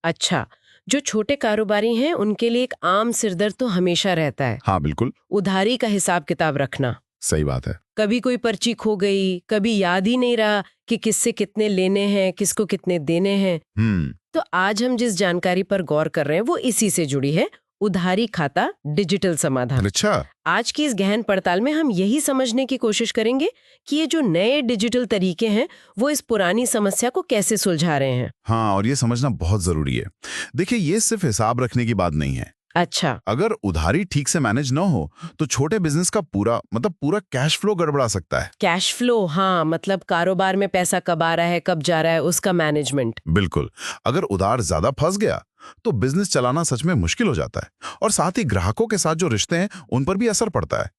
अच्छा, जो छोटे कारोबारी हैं उनके लिए एक आम सिरदर्द तो हमेशा रहता है, हाँ बिल्कुल, उधारी का हिसाब किताब रखना। सही बात है। कभी कोई पर्ची खो गई, कभी याद ही नहीं रहा कि किससे कितने लेने हैं, किसको कितने देने हैं। तो आज हम जिस जानकारी पर गौर कर रहे हैं वो इसी से जुड़ी है, उधारी खाता डिजिटल समाधान। अच्छा, आज की इस गहन पड़ताल में हम यही समझने की कोशिश करेंगे कि ये जो नए डिजिटल तरीके हैं वो इस पुरानी समस्या को कैसे सुलझा रहे हैं। हाँ, और ये समझना बहुत जरूरी है। देखिए, ये सिर्फ हिसाब रखने की बात नहीं है। अच्छा, अगर उधारी ठीक से मैनेज न हो तो छोटे बिजनेस का पूरा कैश फ्लो गड़बड़ा सकता है। कैश फ्लो, हाँ, मतलब कारोबार में पैसा कब आ रहा है कब जा रहा है उसका मैनेजमेंट। बिल्कुल, अगर उधार ज्यादा फंस गया तो बिजनेस चलाना सच में मुश्किल हो जाता है, और साथ ही ग्राहकों के साथ जो रिश्ते हैं उन पर भी असर पड़ता है।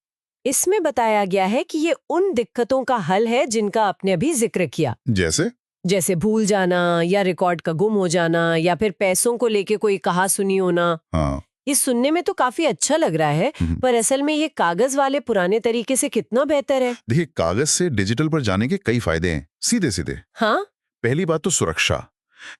इसमें बताया गया है कि ये उन दिक्कतों का हल है जिनका आपने अभी जिक्र किया, जैसे भूल जाना या रिकॉर्ड का गुम हो जाना या फिर पैसों को लेके कोई कहा सुनी होना। हाँ। ये सुनने में तो काफी अच्छा लग रहा है, पर असल में ये कागज वाले पुराने तरीके से कितना बेहतर है। देखिए, कागज से डिजिटल पर जाने के कई फायदे हैं, सीधे सीधे। हाँ, पहली बात तो सुरक्षा।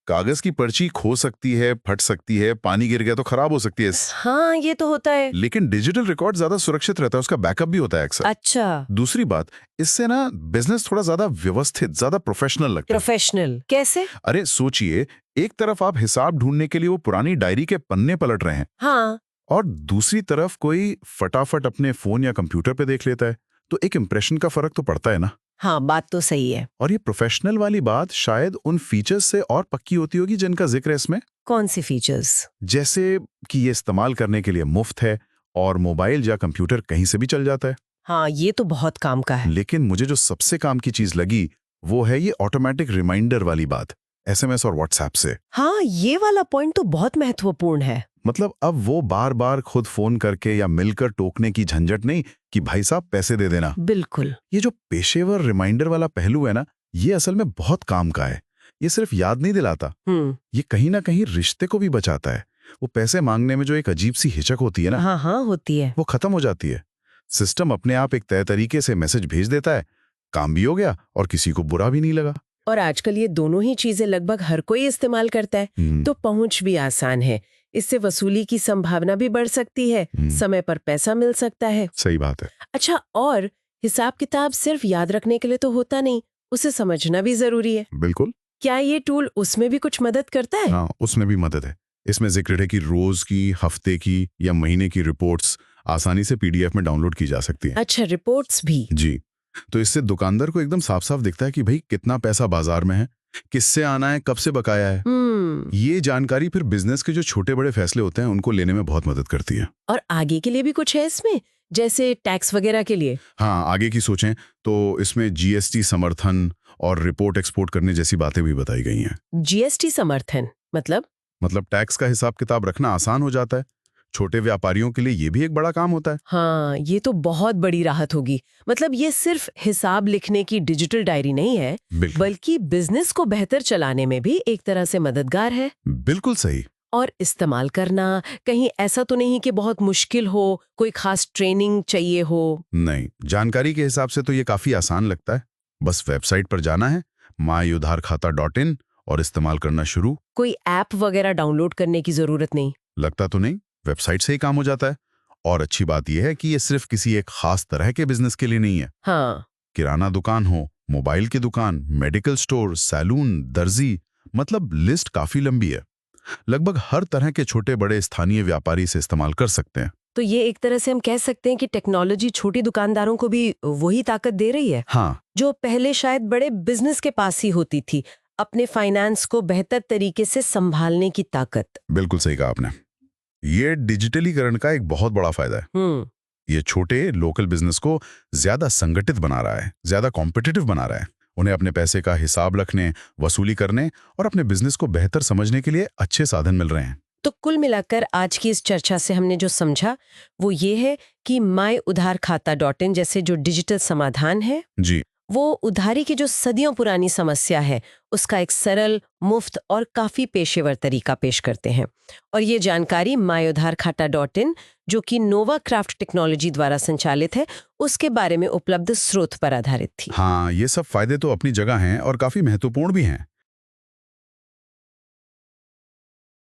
कागज की पर्ची खो सकती है, फट सकती है, पानी गिर गया तो खराब हो सकती है। हाँ, ये तो होता है। लेकिन डिजिटल रिकॉर्ड ज्यादा सुरक्षित रहता है, उसका बैकअप भी होता है अक्सर। अच्छा, दूसरी बात, इससे ना बिजनेस थोड़ा ज्यादा व्यवस्थित, ज्यादा प्रोफेशनल लगता है। प्रोफेशनल कैसे? अरे सोचिए, एक तरफ आप हिसाब ढूंढने के लिए वो पुरानी डायरी के पन्ने पलट रहे हैं, हाँ, और दूसरी तरफ कोई फटाफट अपने फोन या कंप्यूटर पे देख लेता है, तो एक इंप्रेशन का फर्क तो पड़ता है ना। हाँ, बात तो सही है। और ये प्रोफेशनल वाली बात शायद उन फीचर्स से और पक्की होती होगी जिनका जिक्र है इसमें। कौन सी फीचर्स? जैसे कि ये इस्तेमाल करने के लिए मुफ्त है और मोबाइल या कंप्यूटर कहीं से भी चल जाता है। हाँ, ये तो बहुत काम का है। लेकिन मुझे जो सबसे काम की चीज लगी वो है ये ऑटोमेटिक रिमाइंडर वाली बात, एसएमएस और व्हाट्सएप से। हाँ, ये वाला पॉइंट तो बहुत महत्वपूर्ण है। मतलब अब वो बार बार खुद फोन करके या मिलकर टोकने की झंझट नहीं कि भाई साहब पैसे दे देना। बिल्कुल। ये जो पेशेवर रिमाइंडर वाला पहलू है ना, ये असल में बहुत काम का है। ये सिर्फ याद नहीं दिलाता, ये कहीं ना कहीं रिश्ते को भी बचाता है। वो पैसे मांगने में जो एक अजीब सी हिचक होती है ना, हाँ हाँ, होती है। वो खत्म हो जाती है। सिस्टम अपने आप एक तय तरीके से मैसेज भेज देता है, काम भी हो गया और किसी को बुरा भी नहीं लगा। और आजकल ये दोनों ही चीजें लगभग हर कोई इस्तेमाल करता है, तो पहुंच भी आसान है। इससे वसूली की संभावना भी बढ़ सकती है, समय पर पैसा मिल सकता है। सही बात है। अच्छा, और हिसाब किताब सिर्फ याद रखने के लिए तो होता नहीं, उसे समझना भी जरूरी है। बिल्कुल। क्या ये टूल उसमें भी कुछ मदद करता है? हाँ, उसमें भी मदद है। इसमें जिक्र है कि रोज की, हफ्ते की या महीने की रिपोर्ट्स आसानी से पीडीएफ में डाउनलोड की जा सकती है। अच्छा, रिपोर्ट्स भी? जी। तो इससे दुकानदार को एकदम साफ साफ दिखता है कि भाई कितना पैसा बाजार में है, किससे आना है, कब से बकाया है। ये जानकारी फिर बिजनेस के जो छोटे बड़े फैसले होते हैं उनको लेने में बहुत मदद करती है। और आगे के लिए भी कुछ है इसमें, जैसे टैक्स वगैरह के लिए? हाँ, आगे की सोचें तो इसमें जीएसटी समर्थन और रिपोर्ट एक्सपोर्ट करने जैसी बातें भी बताई गई हैं। जीएसटी समर्थन मतलब टैक्स का हिसाब किताब रखना आसान हो जाता है। छोटे व्यापारियों के लिए ये भी एक बड़ा काम होता है। हाँ, ये तो बहुत बड़ी राहत होगी। मतलब ये सिर्फ हिसाब लिखने की डिजिटल डायरी नहीं है, बल्कि बिजनेस को बेहतर चलाने में भी एक तरह से मददगार है। बिल्कुल सही। और इस्तेमाल करना कहीं ऐसा तो नहीं कि बहुत मुश्किल हो, कोई खास ट्रेनिंग चाहिए हो? नहीं, जानकारी के हिसाब से तो ये काफी आसान लगता है। बस वेबसाइट पर जाना है, myudharkhata.in, और इस्तेमाल करना शुरू। कोई ऐप वगैरह डाउनलोड करने की जरूरत नहीं? लगता तो नहीं, वेबसाइट से ही काम हो जाता है। और अच्छी बात यह है कि ये सिर्फ किसी एक खास तरह के बिजनेस के लिए नहीं है। हाँ, किराना दुकान हो, मोबाइल की दुकान, मेडिकल स्टोर, सैलून, दर्जी, मतलब लिस्ट काफी लंबी है। लगभग हर तरह के छोटे बड़े स्थानीय व्यापारी से इस्तेमाल कर सकते हैं। तो ये एक तरह से हम कह सकते हैं कि टेक्नोलॉजी छोटी दुकानदारों को भी वही ताकत दे रही है, हाँ, जो पहले शायद बड़े बिजनेस के पास ही होती थी, अपने फाइनेंस को बेहतर तरीके से संभालने की ताकत। बिल्कुल सही कहा आपने। ये डिजिटलीकरण का एक बहुत बड़ा फायदा है। ये छोटे लोकल बिजनेस को ज्यादा संगठित बना रहा है, ज्यादा कॉम्पिटिटिव बना रहा है। उन्हें अपने पैसे का हिसाब रखने, वसूली करने और अपने बिजनेस को बेहतर समझने के लिए अच्छे साधन मिल रहे हैं। तो कुल मिलाकर आज की इस चर्चा से हमने जो समझा वो ये है कि myudharkhata.in जैसे जो डिजिटल समाधान है जी, वो उधारी की जो सदियों पुरानी समस्या है उसका एक सरल, मुफ्त और काफी पेशेवर तरीका पेश करते हैं। और ये जानकारी myudharkhata.in, जो कि नोवा क्राफ्ट टेक्नोलॉजी द्वारा संचालित है, उसके बारे में उपलब्ध स्रोत पर आधारित थी। हाँ, ये सब फायदे तो अपनी जगह हैं और काफी महत्वपूर्ण भी हैं।